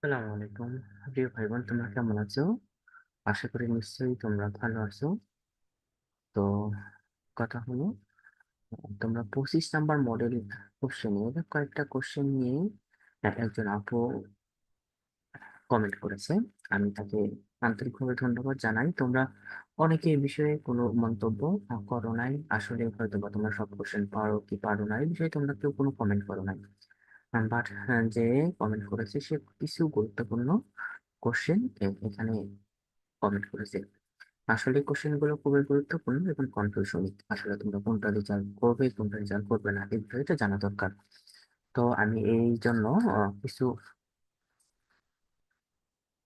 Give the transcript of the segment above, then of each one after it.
আসসালামু আলাইকুম। প্রিয় ভাই বোন, তোমরা কেমন আছো? আশা করি নিশ্চয়ই তোমরা ভালো আছো। তো কথা হলো, তোমরা 25 নাম্বার মডেল কোশ্চেনের কয়েকটা কোশ্চেন নিয়ে একজন আপু কমেন্ট করেছে। আমি তাকে আন্তরিকভাবে ধন্যবাদ জানাই। তোমরা অনেকে এই বিষয়ে কোনো মন্তব্য করো নাই। আসলে হয়তো বা তোমরা সব কোশ্চেন পারো কি পারো না এই বিষয়ে তোমরা কেউ কোনো কমেন্ট করো নাই। বাট যে কমেন্ট করেছে সে কিছু গুরুত্বপূর্ণ কোশ্চেন এখানে কমেন্ট করেছে। আসলে কোশ্চেন গুলো খুবই গুরুত্বপূর্ণ এবং কনফিউশনিং। আসলে তোমরা কোনটা রেজাল্ট করবে কোনটা রেজাল্ট করবে না এই বিষয়টা জানা দরকার। তো আমি এই জন্য কিছু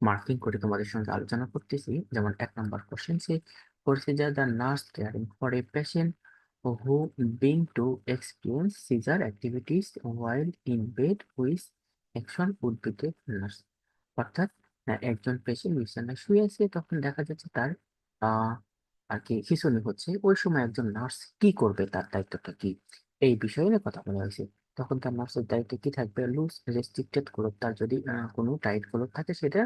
মার্কিং করে তোমাদের সঙ্গে আলোচনা করতেছি। যেমন 1 নম্বর কোশ্চেন সে করেছে যে the nurse caring for a patient who being to experience seizure activities while in bed which action would be take nurse. অর্থাৎ একজন পেশেন্ট বিছানায় শুয়ে আছে, তখন দেখা যাচ্ছে তার আহ আর কি খিঁচুনি হচ্ছে। ওই সময় একজন নার্স কি করবে, তার দায়িত্বটা কি, এই বিষয়ে নিয়ে কথা বলা হয়েছে। তখন তার নার্সের দায়িত্ব কি থাকবে? লুজ রেস্ট্রিক্টেড ক্লোথ, তার যদি কোনো টাইট ক্লোথ থাকে সেটা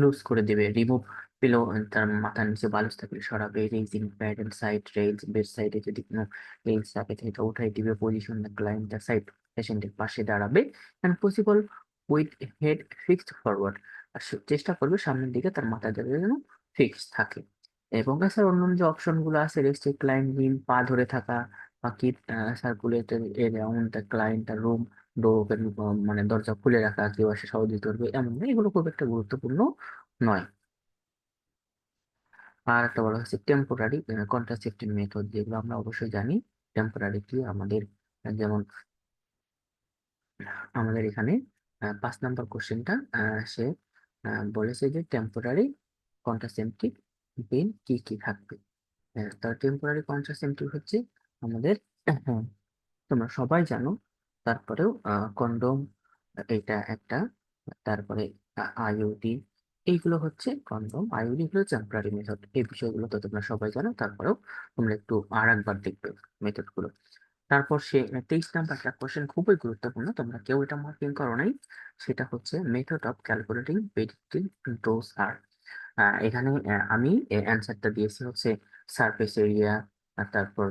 লুজ করে দেবে, রিমুভ পিলো, তার মাথার নিচে বালিশ থাকলে সরাবে, raising pad and side raise, bed সাইডে যদি কোনো রেঞ্জ থাকে সেটা উঠাই দিবে, position the client the side, পেশেন্টের পাশে দাঁড়াবে, and possible with head fixed forward, আর সে চেষ্টা করবে সামনের দিকে তার মাথা যাতে যেন ফিক্স থাকে। এবং এছাড়া অন্যান্য যে অপশন গুলো আছে, রেস্টে ক্লাইম্বিং, পা ধরে থাকা, বা keep circulated around the client room, door মানে দরজা খুলে রাখা, কেউ এসে সহযোগিতা করবে এমন না, এগুলো খুব একটা গুরুত্বপূর্ণ নয়। আর একটা বলা হচ্ছে টেম্পোরারি কন্ট্রাসেপটিভ মেথড, যেগুলো আমরা অবশ্যই জানি। টেম্পোরারি কি আমাদের, যেমন আমাদের এখানে 5 নম্বর কোশ্চেনটা সে বলেছে যে টেম্পোরারি কন্ট্রাসেপটিভ পেন কি কি থাকবে। তার টেম্পোরারি কন্ট্রাসেপটিভ হচ্ছে আমাদের, হ্যাঁ, তোমরা সবাই জানো। তারপরেও কন্ডোম, এটা একটা। তারপরে আইইউডি, এইগুলো হচ্ছে কন্ডোম, আইইউডি গুলো টেম্পোরারি মেথড। এই বিষয়গুলো তো তোমরা সবাই জানো, তারপরেও তোমরা একটু আর একবার দেখবে মেথড গুলো। তারপর সে 23 নাম্বার একটা কোশ্চেন খুবই গুরুত্বপূর্ণ, তোমরা কেউ এটা মার্কিং করো নাই। সেটা হচ্ছে method of calculating predictive dose আর। এখানে আমি অ্যান্সারটা দিয়েছি হচ্ছে সারফেস এরিয়া, তারপর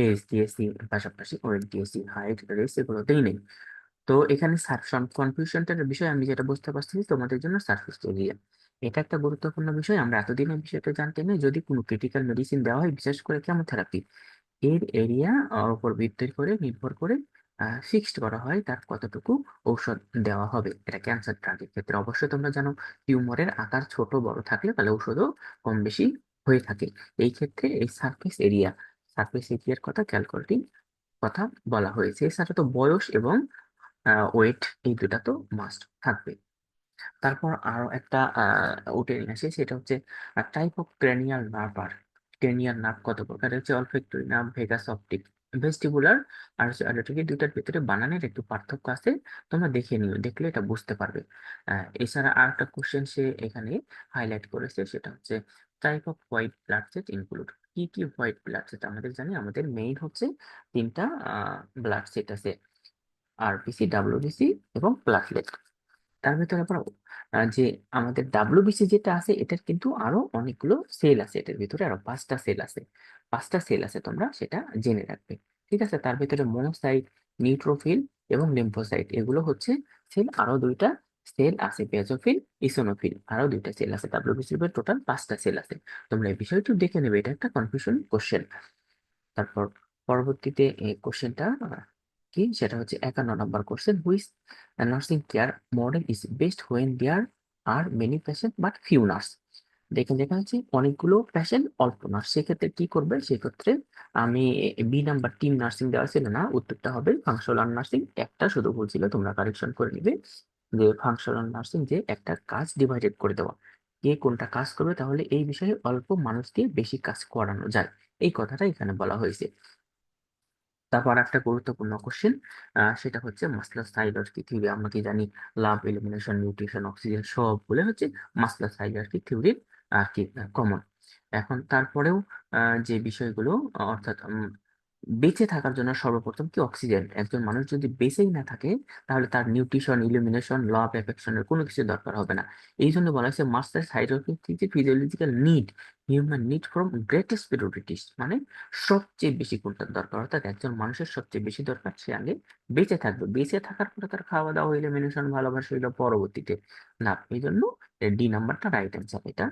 এজ দিয়েছি, পাশাপাশি ওয়েট দিয়েছি, হাইট রেস এগুলো দেই নেই। তো এখানে কনফিউশনটার বিষয় আমি যেটা বুঝতে পারছি তোমাদের জন্য সারফেস এরিয়া, এটা একটা গুরুত্বপূর্ণ বিষয়। আমরা এতদিন এই বিষয়টা জানতে না, যদি কোনো ক্রিটিক্যাল মেডিসিন দেওয়া হয়, বিশেষ করে কেমোথেরাপি, এর এরিয়া উপর ভিত্তি করে নির্ভর করে ফিক্সড করা হয় তার কতটুকু ঔষধ দেওয়া হবে। এটা ক্যান্সার ড্রাগের ক্ষেত্রে অবশ্যই তোমরা জানো, টিউমারের আকার ছোট বড় থাকলে তাহলে ঔষধও কম বেশি হয়ে থাকে। এই ক্ষেত্রে এই সারফেস এরিয়ার কথা ক্যালকুলেটিং কথা বলা হয়েছে। এছাড়া তো বয়স এবং ওয়েট, এই দুটা তো মাস্ট থাকবে। তারপর আরো একটা উঠে নিয়ে আসে, সেটা হচ্ছে টাইপ অফ ক্রেনিয়াল নার্ভ। আর ক্রেনিয়াল নার্ভ কত প্রকার হচ্ছে? Olfactory nerve, vagus optic, vestibular আর হচ্ছে অডিটরি। দুইটার ভিতরে বানানের একটু পার্থক্য আছে, তোমরা দেখে নিও, দেখলে এটা বুঝতে পারবে। এছাড়া আর একটা কোশ্চেন সে এখানে হাইলাইট করেছে, সেটা হচ্ছে type off white blood shed include. কি কি হোয়াইট ব্লাড সেট? আমাদের জানি আমাদের মেইন হচ্ছে তিনটা ব্লাড সেট আছে, আরবিসি, ডাব্লিউবিসি এবং প্লাটলেট। তার ভিতরে আবার যে আমাদের ডাব্লিউবিসি যেটা আছে, এটার কিন্তু আরো অনেকগুলো সেল আছে, এটার ভিতরে আরো 5টা সেল আছে। 5টা সেল আছে, তোমরা সেটা জেনে রাখবে। ঠিক আছে, তার ভিতরে মনোসাইট, নিউট্রোফিল এবং লিম্ফোসাইট, এগুলো হচ্ছে সেল। আরো দুইটা সেল আছে, বেজোফিল, ইসোনোফিল, আরো দুইটা সেল আছে। ডাব্লিউবিসির টোটাল 5টা সেল আছে। তোমরা এই বিষয়টি দেখে নেবে, এটা একটা কনফিউশন কোশ্চেন। তারপর পরবর্তীতে এই কোশ্চেনটা কি, সেটা হচ্ছে 51 number question, which nursing care model is best when there are many patient but few nurse. দেখেন, দেখা যাচ্ছে অনেকগুলো পেশেন্ট অল্প নার্স, সেক্ষেত্রে কি করবে? সেক্ষেত্রে আমি বি নাম্বার টিম নার্সিং দেওয়া ছিল না, উত্তরটা হবে ফাংশনাল নার্সিং। একটা শুধু ভুল ছিল, তোমরা কারেকশন করে নিবে। যে ফাংশনাল নার্সিং, যে একটা কাজ ডিভাইডেড করে দেওয়া, কে কোনটা কাজ করবে, তাহলে এই বিষয়ে অল্প মানুষ দিয়ে বেশি কাজ করানো যায়, এই কথাটা এখানে বলা হয়েছে। তারপর একটা গুরুত্বপূর্ণ কোশ্চেন, সেটা হচ্ছে মাসলার হায়ারার্কি থিওরি। আমরা কি জানি, লাভ, এলিমিনেশন, নিউট্রিশন, অক্সিজেন সবগুলো হচ্ছে মাসলার হায়ারার্কি থিওরির আর কি কমন। এখন তারপরেও যে বিষয়গুলো, অর্থাৎ বেঁচে থাকার জন্য সর্বপ্রথম কি অক্সিজেন। একজন মানুষ যদি বেঁচেই না থাকে তাহলে তার নিউট্রিশন, ইলিমিনেশন, ল অফ অ্যাফেকশনের কোনো কিছু দরকার হবে না। এই জন্য বলা হয়েছে master hydroxy physiological need, human need from greatest priorities, মানে সবচেয়ে বেশি কোনটার দরকার, অর্থাৎ একজন মানুষের সবচেয়ে বেশি দরকার সে আগে বেঁচে থাকবে, বেঁচে থাকার পরে তার খাওয়া দাওয়া, ইলিমিনেশন, ভালোবাসা এগুলো পরবর্তীতে। না, এই জন্য ডি নাম্বারটা রাইট অ্যান্সার, এটা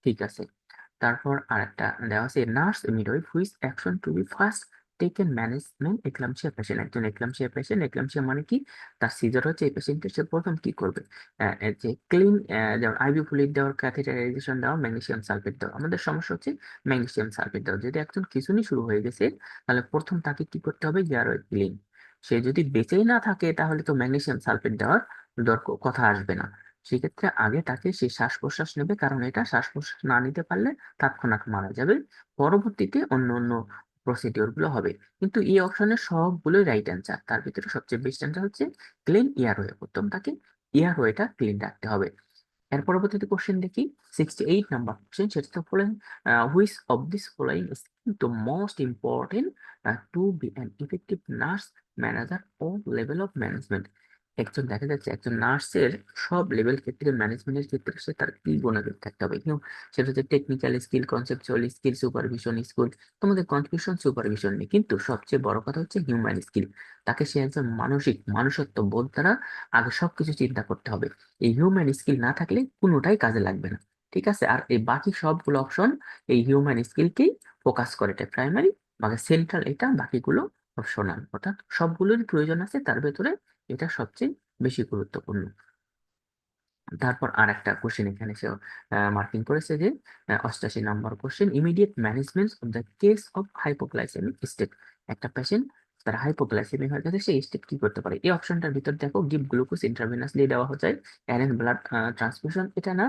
ঠিক আছে। তারপর আরেকটা দেওয়া আছে nurse midwife whose action to be first taken management eclampsia patient. একজন এক্লামশিয়া পেশেন্ট, এক্লামশিয়া মানে কি, তার সিজার হচ্ছে, এই পেশেন্টের সে প্রথম কি করবে, এর যে ক্লিন, যেমন আইভি ফ্লুইড দেওয়ার, ক্যাথেটারাইজেশন দেওয়া, ম্যাগনেসিয়াম সালফেট দেওয়া। আমাদের সমস্যা হচ্ছে ম্যাগনেসিয়াম সালফেট দেওয়া। যদি একজন খিঁচুনি শুরু হয়ে গেছে তাহলে প্রথম তাকে কি করতে হবে, গিয়ারওয়ে ক্লিন। সে যদি বেঁচেই না থাকে তাহলে তো ম্যাগনেসিয়াম সালফেট দেওয়ার কথা আসবে না। সেক্ষেত্রে আগে তাকে সে শ্বাস প্রশ্বাস নেবে, কারণ এটা শ্বাস প্রশ্বাস না নিতে পারলে তৎক্ষণাৎ মারা যাবে। পরবর্তীতে অন্য অন্য প্রসিডিওর গুলো হবে। কিন্তু এই অপশনের সবগুলোই রাইট অ্যান্সার। তার ভিতরে সবচেয়ে বেস্ট অ্যান্সার হচ্ছে ক্লিন এয়ারওয়ে। প্রথম তাকে এয়ারওয়েটা ক্লিন রাখতে হবে। এর পরবর্তীতে কোশ্চেন দেখি, 68 নাম্বার কোশ্চেন, সেটা তো following which of this following is the most important to be an effective nurse manager ও লেভেল অফ ম্যানেজমেন্ট। একজন দেখা যাচ্ছে একজন নার্সের সব লেভেল ক্ষেত্রে, ম্যানেজমেন্টের ক্ষেত্রে সে তার কি গুণাগুণ থাকতে হবে, কিন্তু সেটা হচ্ছে technical skill, conceptual skill, supervision skill. তোমাদের কনফিউশন সুপারভিশন নেই, কিন্তু সবচেয়ে বড় কথা হচ্ছে হিউম্যান স্কিল। তাকে সে একজন মানসিক মানুষত্ব বোধ দ্বারা আগে সবকিছু চিন্তা করতে হবে। এই হিউম্যান স্কিল না থাকলে কোনোটাই কাজে লাগবে না। ঠিক আছে, আর এই বাকি সবগুলো অপশন এই হিউম্যান স্কিলকেই ফোকাস করে, এটা প্রাইমারি, মানে সেন্ট্রাল এটা, বাকিগুলো অপশনাল। অর্থাৎ সবগুলোরই প্রয়োজন আছে, তার ভেতরে এটা সবচেয়ে বেশি গুরুত্বপূর্ণ। তারপর আর একটা কোশ্চেন এখানে সে মার্কিং করেছে যে 88 number question, immediate management of the case of hypoglycemic state. একটা পেশেন্ট তার হাইপোগ্লাইসেমিক হয়ে গেছে, সেই স্টেট কি করতে পারে। এই অপশনটার ভিতর দেখো, গিভ গ্লুকোজ ইন্ট্রাভেনাসলি দেওয়া যায়, অ্যারেঞ্জ ব্লাড ট্রান্সফিউশন, এটা না,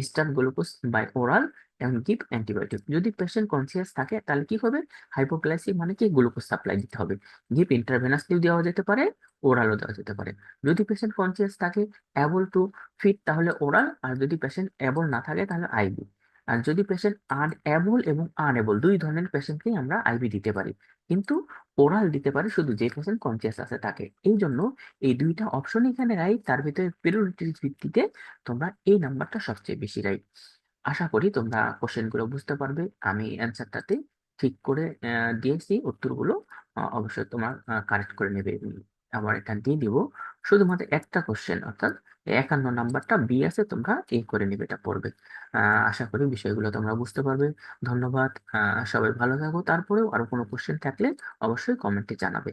স্টার্ট গ্লুকোজ বাই ওরাল, এবং গিভ অ্যান্টিবায়োটিক। যদি পেশেন্ট কনসিয়াস থাকে তাহলে কি হবে, হাইপোগ্লাইসিক মানে কি, গ্লুকোজ সাপ্লাই দিতে হবে। গিভ ইন্ট্রাভেনাসলি দেওয়া যেতে পারে, ওরালও দেওয়া যেতে পারে। যদি পেশেন্ট কনসিয়াস থাকে, অ্যাবল টু ফিট, তাহলে ওরাল। আর যদি পেশেন্ট অ্যাবল না থাকে তাহলে আইভি। আর যদি পেশেন্ট আনএবল এবং আনএবল দুই ধরনের পেশেন্টকেই আমরা আইভি দিতে পারি, কিন্তু ওরাল দিতে পারি শুধু যে পেশেন্ট কনসিয়াস আছে তাকে। এই জন্য এই দুইটা অপশন এখানে রাইট, তার ভিতরে প্রিওরিটির ভিত্তিতে তোমরা এই নাম্বারটা সবচেয়ে বেশি রাইট। আশা করি তোমরা কোশ্চেন গুলো বুঝতে পারবে। আমি অ্যান্সারটাতে ঠিক করে দিয়েছি উত্তরগুলো, অবশ্যই তোমার কারেক্ট করে নেবে। আবার এটা দিয়ে দিব, শুধুমাত্র একটা কোশ্চেন, অর্থাৎ 51 নাম্বারটা বি আছে, তোমরা এ করে নিবে, এটা পড়বে। আশা করি বিষয়গুলো তোমরা বুঝতে পারবে। ধন্যবাদ। সবাই ভালো থাকো। তারপরেও আরো কোনো কোশ্চেন থাকলে অবশ্যই কমেন্টে জানাবে।